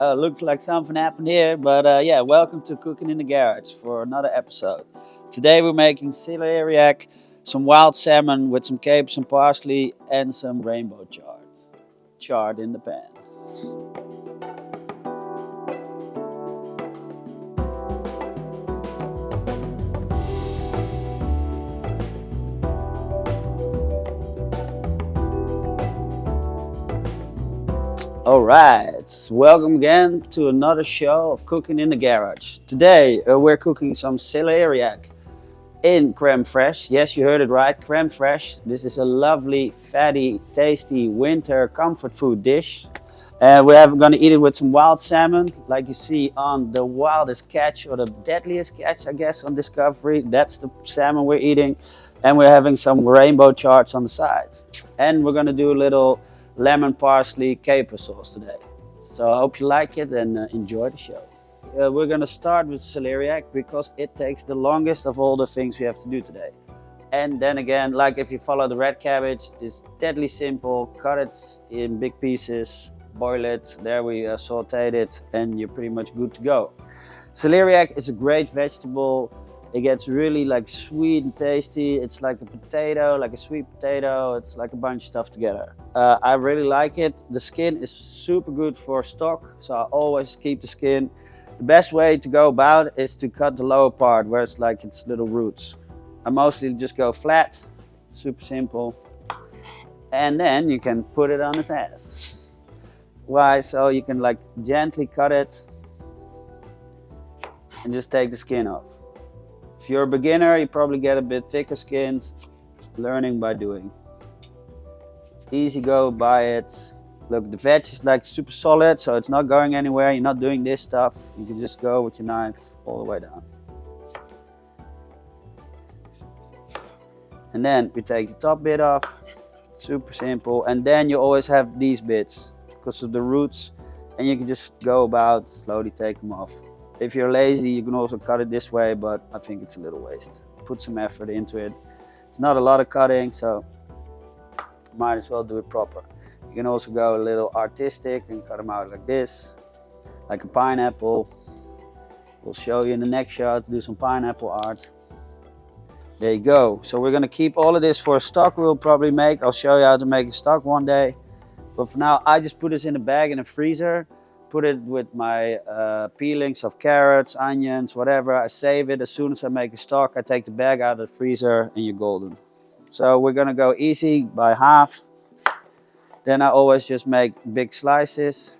Looks like something happened here, but yeah, welcome to Cooking in the Garage for another episode. Today we're making celeriac, some wild salmon with some capers and parsley, and some rainbow chard. Chard in the pan. Alright, welcome again to another show of Cooking in the Garage. Today we're cooking some celeriac in crème fraîche. Yes, you heard it right, crème fraîche. This is a lovely, fatty, tasty winter comfort food dish. We're going to eat it with some wild salmon, like you see on the wildest catch or the deadliest catch, I guess, on Discovery. That's the salmon we're eating. And we're having some rainbow charts on the side. And we're going to do a little lemon parsley caper sauce today. So I hope you like it and enjoy the show. We're going to start with celeriac because it takes the longest of all the things we have to do today. And then again, like if you follow the red cabbage, it's deadly simple. Cut it in big pieces, boil it, there we sauteed it, and you're pretty much good to go. Celeriac is a great vegetable. It gets really like sweet and tasty. It's like a potato, like a sweet potato. It's like a bunch of stuff together. I really like it. The skin is super good for stock, so I always keep the skin. The best way to go about it is to cut the lower part where it's like its little roots. I mostly just go flat, super simple. And then you can put it on its ass. Why? So you can like gently cut it and just take the skin off. If you're a beginner, you probably get a bit thicker skins. Learning by doing. Easy go by it. Look, the veg is like super solid, so it's not going anywhere. You're not doing this stuff. You can just go with your knife all the way down. And then we take the top bit off. Super simple. And then you always have these bits because of the roots, and you can just go about slowly take them off. If you're lazy, you can also cut it this way, but I think it's a little waste. Put some effort into it. It's not a lot of cutting, so might as well do it proper. You can also go a little artistic and cut them out like this, like a pineapple. We'll show you in the next show how to do some pineapple art. There you go. So we're gonna keep all of this for a stock we'll probably make. I'll show you how to make a stock one day. But for now, I just put this in a bag in a freezer. Put it with my peelings of carrots, onions, whatever. I save it. As soon as I make a stock, I take the bag out of the freezer and you're golden. So we're gonna go easy by half. Then I always just make big slices.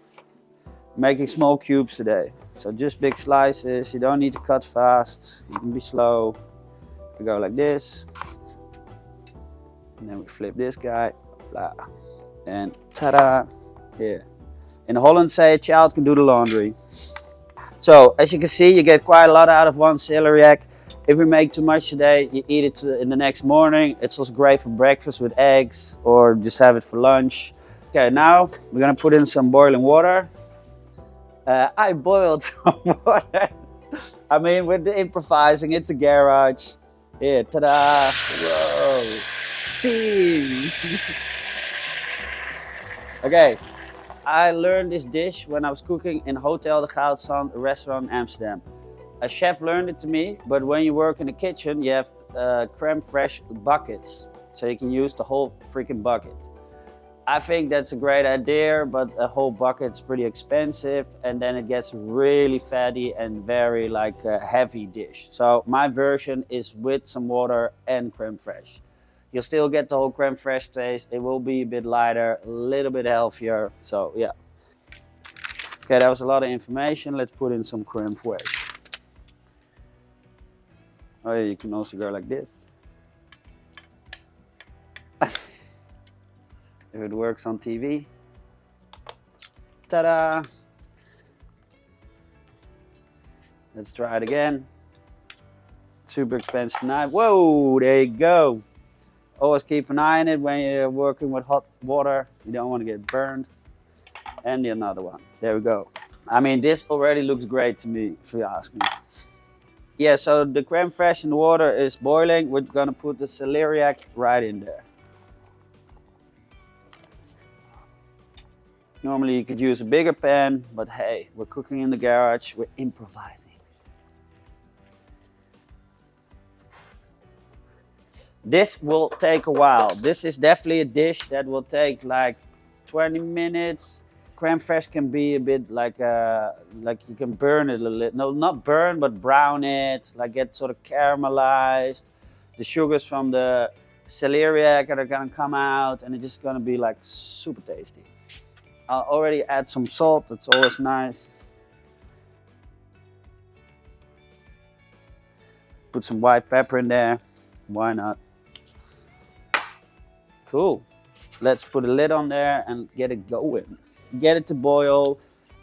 Making small cubes today. So just big slices. You don't need to cut fast. You can be slow. We go like this. And then we flip this guy. Blah. And ta-da! Here. In Holland say a child can do the laundry. So as you can see, you get quite a lot out of one celeriac. If we make too much today, you eat it in the next morning. It's also great for breakfast with eggs or just have it for lunch. Okay, now we're gonna put in some boiling water. I boiled some water. I mean, we're improvising, it's a garage. Here, ta-da! Whoa, steam! Okay. I learned this dish when I was cooking in Hotel de Goudstrand, a restaurant in Amsterdam. A chef learned it to me, but when you work in the kitchen, you have crème fraîche buckets. So you can use the whole freaking bucket. I think that's a great idea, but a whole bucket's pretty expensive and then it gets really fatty and very like a heavy dish. So my version is with some water and crème fraîche. You'll still get the whole crème fraîche taste. It will be a bit lighter, a little bit healthier. So yeah. Okay, that was a lot of information. Let's put in some crème fraîche. Oh yeah, you can also go like this. If it works on TV. Ta-da! Let's try it again. Super expensive knife. Whoa, there you go. Always keep an eye on it when you're working with hot water. You don't want to get burned. And the another one. There we go. I mean, this already looks great to me, if you ask me. Yeah, so the crème fraîche in the water is boiling. We're gonna put the celeriac right in there. Normally you could use a bigger pan, but hey, we're cooking in the garage, we're improvising. This will take a while. This is definitely a dish that will take like 20 minutes. Crème fraîche can be a bit like you can burn it a little. No, not burn, but brown it, like get sort of caramelized. The sugars from the celeriac are gonna come out, and it's just gonna be like super tasty. I'll already add some salt. That's always nice. Put some white pepper in there. Why not? Cool. Let's put a lid on there and get it going. Get it to boil,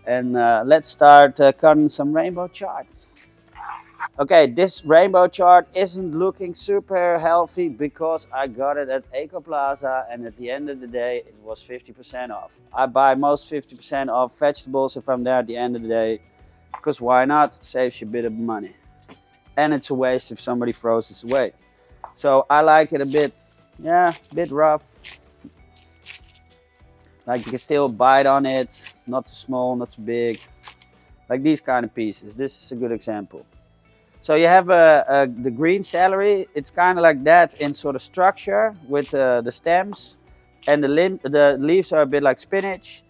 and let's start cutting some rainbow chard. Okay, this rainbow chard isn't looking super healthy because I got it at Eco Plaza, and at the end of the day it was 50% off. I buy most 50% off vegetables if I'm there at the end of the day, because why not? Saves you a bit of money. And it's a waste if somebody throws this away. So I like it a bit, yeah, a bit rough. Like you can still bite on it, not too small, not too big. Like these kind of pieces. This is a good example. So you have the green celery. It's kind of like that in sort of structure with the stems, and the leaves are a bit like spinach,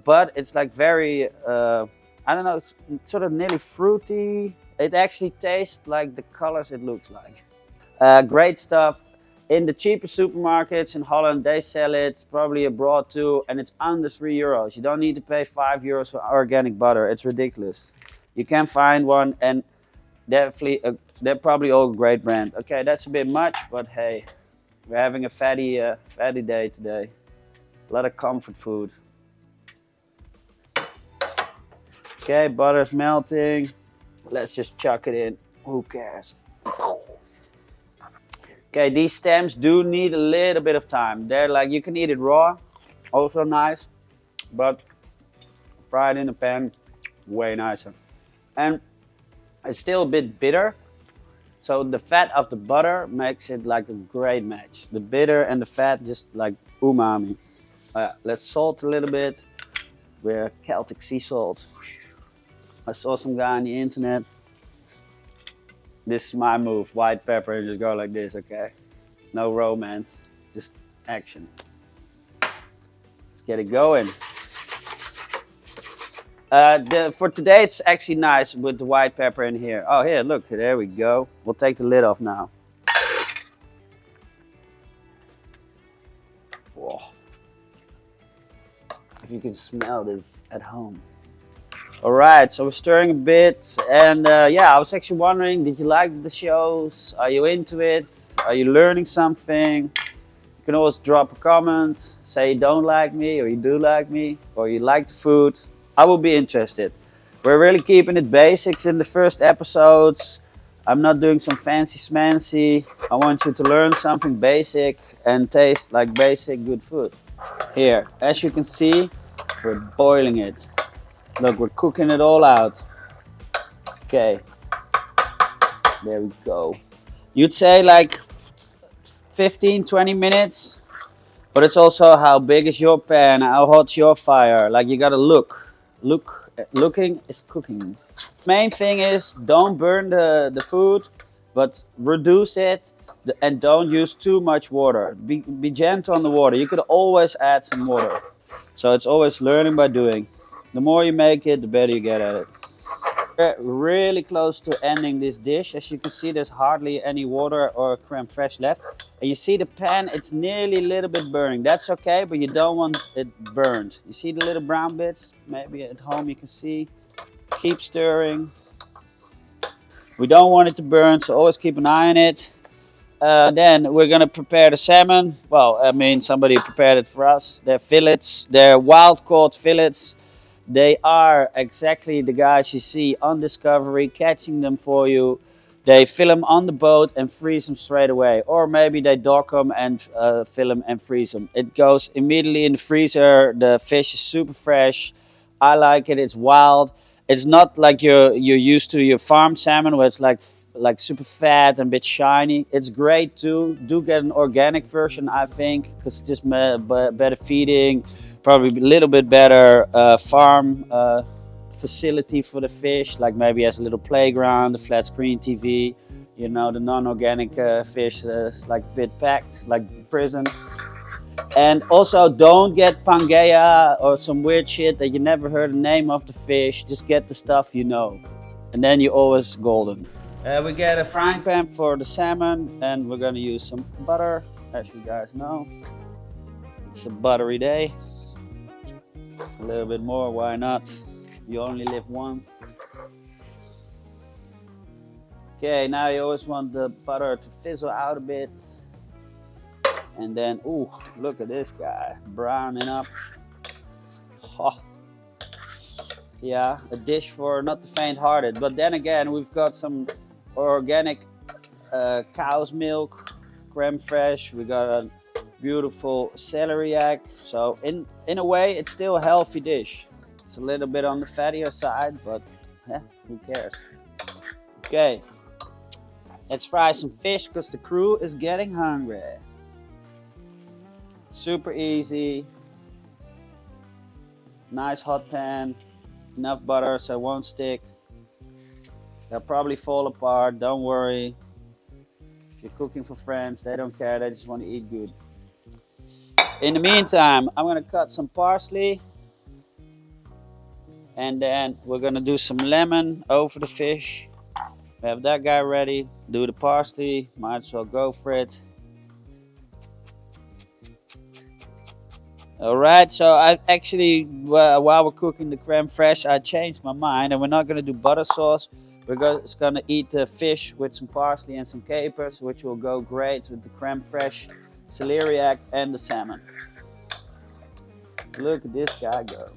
but it's like very, I don't know, it's sort of nearly fruity. It actually tastes like the colors it looks like. Great stuff. In the cheaper supermarkets in Holland, they sell it, probably abroad too, and it's under €3. You don't need to pay €5 for organic butter. It's ridiculous. You can find one, and definitely, they're probably all great brand. Okay, that's a bit much, but hey, we're having a fatty day today. A lot of comfort food. Okay, butter's melting. Let's just chuck it in. Who cares? Okay, these stems do need a little bit of time. They're like, you can eat it raw, also nice, but fried in a pan, way nicer. And it's still a bit bitter, so the fat of the butter makes it like a great match. The bitter and the fat just like umami. Let's salt a little bit. We're Celtic sea salt. I saw some guy on the internet. This is my move, white pepper, and just go like this, okay? No romance, just action. Let's get it going. For today, it's actually nice with the white pepper in here. Oh, here, look, there we go. We'll take the lid off now. Whoa. If you can smell this at home. All right, so we're stirring a bit, and yeah, I was actually wondering, did you like the shows? Are you into it? Are you learning something? You can always drop a comment, say you don't like me, or you do like me, or you like the food. I will be interested. We're really keeping it basics in the first episodes. I'm not doing some fancy smancy. I want you to learn something basic and taste like basic good food. Here, as you can see, we're boiling it. Look, we're cooking it all out. Okay, there we go. You'd say like 15-20 minutes, but it's also how big is your pan, how hot's your fire. Like you gotta looking is cooking. Main thing is don't burn the food, but reduce it, and don't use too much water. Be gentle on the water. You could always add some water. So it's always learning by doing. The more you make it, the better you get at it. We're really close to ending this dish. As you can see, there's hardly any water or crème fraîche left. And you see the pan, it's nearly a little bit burning. That's okay, but you don't want it burned. You see the little brown bits? Maybe at home you can see. Keep stirring. We don't want it to burn, so always keep an eye on it. Then we're gonna prepare the salmon. Well, I mean, somebody prepared it for us. They're fillets. They're wild caught fillets. They are exactly the guys you see on Discovery catching them for you. They fill them on the boat and freeze them straight away. Or maybe they dock them and fill them and freeze them. It goes immediately in the freezer. The fish is super fresh. I like it. It's wild. It's not like you're used to your farmed salmon where it's like super fat and a bit shiny. It's great too. Do get an organic version, I think, because it's just better feeding, Probably a little bit better farm facility for the fish, like maybe has a little playground, a flat screen TV. You know, the non-organic fish is like a bit packed, like prison. And also don't get Pangea or some weird shit that you never heard the name of the fish. Just get the stuff you know. And then you're always golden. We get a frying pan for the salmon, and we're gonna use some butter, as you guys know. It's a buttery day. A little bit more, why not? You only live once. Okay, now you always want the butter to fizzle out a bit. And then, ooh, look at this guy, browning up. Oh. Yeah, a dish for not the faint-hearted. But then again, we've got some organic cow's milk, crème fraîche. We got a beautiful celeriac. So in a way, it's still a healthy dish. It's a little bit on the fattier side, but who cares? Okay, let's fry some fish because the crew is getting hungry. Super easy. Nice hot pan. Enough butter so it won't stick. They'll probably fall apart, don't worry. If you're cooking for friends, they don't care, they just want to eat good. In the meantime, I'm gonna cut some parsley. And then we're gonna do some lemon over the fish. We have that guy ready. Do the parsley, might as well go for it. Alright, so I actually, while we're cooking the crème fraîche, I changed my mind and we're not going to do butter sauce. We're just going to eat the fish with some parsley and some capers, which will go great with the crème fraîche, celeriac and the salmon. Look at this guy go.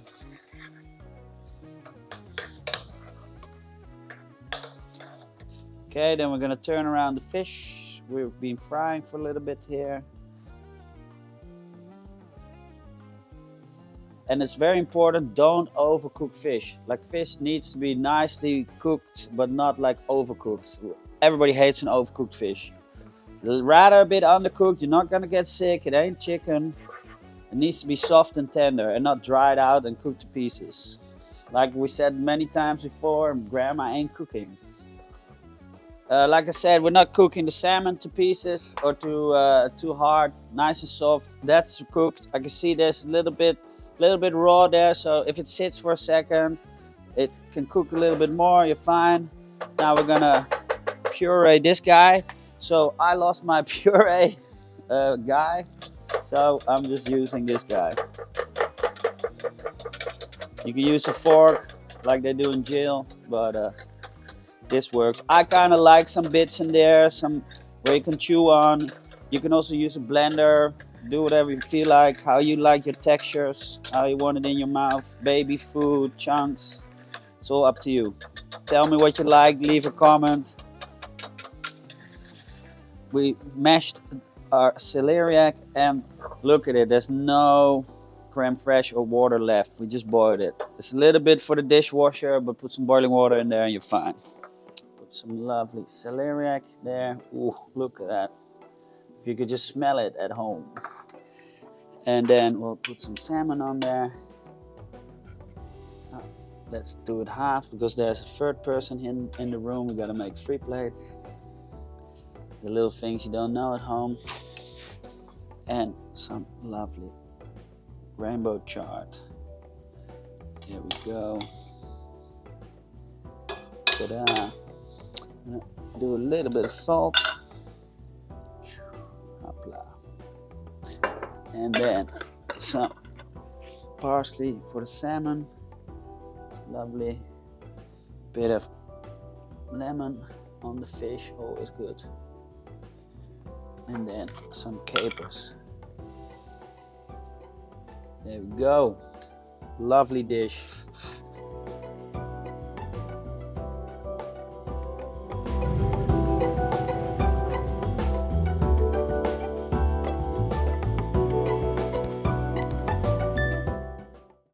Okay, then we're going to turn around the fish. We've been frying for a little bit here. And it's very important, don't overcook fish. Like fish needs to be nicely cooked, but not like overcooked. Everybody hates an overcooked fish. Rather a bit undercooked, you're not gonna get sick, it ain't chicken. It needs to be soft and tender and not dried out and cooked to pieces. Like we said many times before, grandma ain't cooking. Like I said, we're not cooking the salmon to pieces or too hard, nice and soft. That's cooked. I can see there's a little bit raw there, so if it sits for a second, it can cook a little bit more, you're fine. Now we're gonna puree this guy. So I lost my puree guy, so I'm just using this guy. You can use a fork like they do in jail, but this works. I kind of like some bits in there, some where you can chew on. You can also use a blender. Do whatever you feel like, how you like your textures, how you want it in your mouth, baby food, chunks. It's all up to you. Tell me what you like, leave a comment. We mashed our celeriac and look at it, there's no crème fraîche or water left. We just boiled it. It's a little bit for the dishwasher, but put some boiling water in there and you're fine. Put some lovely celeriac there. Ooh, look at that. If you could just smell it at home. And then we'll put some salmon on there. Let's do it half because there's a third person in the room. We gotta make 3 plates. The little things you don't know at home. And some lovely rainbow chard. Here we go. Ta-da. Do a little bit of salt. And then some parsley for the salmon. It's lovely. Bit of lemon on the fish, always good. And then some capers. There we go. Lovely dish.